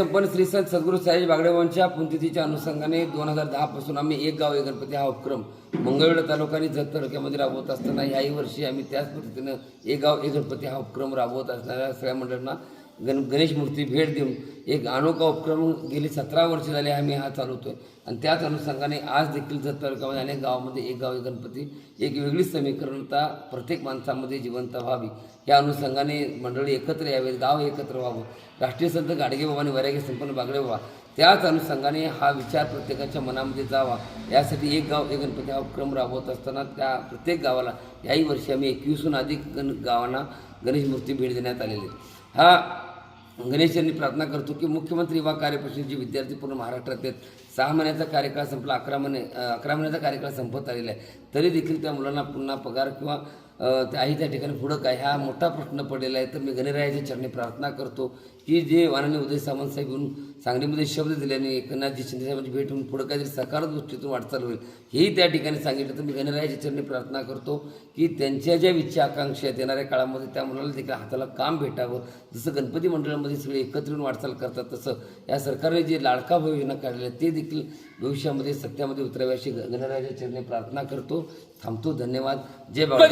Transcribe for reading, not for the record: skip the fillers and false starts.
संपन्न श्री संत सद्गुरू साईज बागडेबाबांच्या पुण्यतिथीच्या अनुषंगाने 2010 पासून आम्ही एक गाव एक गणपती हा उपक्रम मंगळवेढा तालुका आणि जत तालुक्यामध्ये राबवत असताना याही वर्षी आम्ही त्याच पद्धतीनं एक गाव एक गणपती हा उपक्रम राबवत असणाऱ्या सगळ्या मंडळांना गणेश मूर्ती भेट देऊन एक अनोखा उपक्रम गेली 17 वर्ष झाले आम्ही हा चालवतोय आणि त्याच अनुषंगाने आज देखील जत तालुक्यामध्ये अनेक गावामध्ये एक गाव एक गणपती एक वेगळीच समीकरणता प्रत्येक माणसामध्ये जिवंत व्हावी या अनुषंगाने मंडळी एकत्र यावेत, गाव एकत्र व्हावं, राष्ट्रीय संत गाडगेबाबा आणि वैराग्य संपन्न बागडेबाबा त्याच अनुषंगाने हा विचार प्रत्येकाच्या मनामध्ये जावा यासाठी एक गाव एक गणपती हा उपक्रम राबवत असताना त्या प्रत्येक गावाला याही वर्षी आम्ही 21हून अधिक गावांना गणेश मूर्ती भेट देण्यात आलेली हा गणेशांनी प्रार्थना करतो की मुख्यमंत्री युवा कार्यपरिषदेचे विद्यार्थी पूर्ण महाराष्ट्रात आहेत. 6 महिन्याचा कार्यकाळ संपला, 11 महिन्याचा कार्यकाळ संपत आलेला आहे तरी देखील त्या मुलांना पुन्हा पगार किंवा त्याही त्या ठिकाणी पुढं काय हा मोठा प्रश्न पडलेला आहे. तर मी गणरायाच्या चरणी प्रार्थना करतो की जे माननीय उदय सामंत साहेब येऊन सांगलीमध्ये शब्द दिल्याने एकनाथजी शिंदे साहेबांची भेट होऊन पुढं काहीतरी सकारात्मक दृष्टीतून वाटचाल होईल हेही त्या ठिकाणी सांगितलं. तर मी गणरायाच्या चरणी प्रार्थना करतो की त्यांच्या ज्या इच्छा आकांक्षा आहेत येणाऱ्या काळामध्ये त्या मुलाला देखील हाताला काम भेटावं. जसं गणपती मंडळामध्ये सगळे एकत्र येऊन वाटचाल करतात तसं या सरकारने जे लाडका भाऊ योजना काढलेल्या ते देखील भविष्यामध्ये सत्यामध्ये उतरावे अशी गणरायाच्या चरणी प्रार्थना करतो. थांबतो. धन्यवाद. जय बाबा.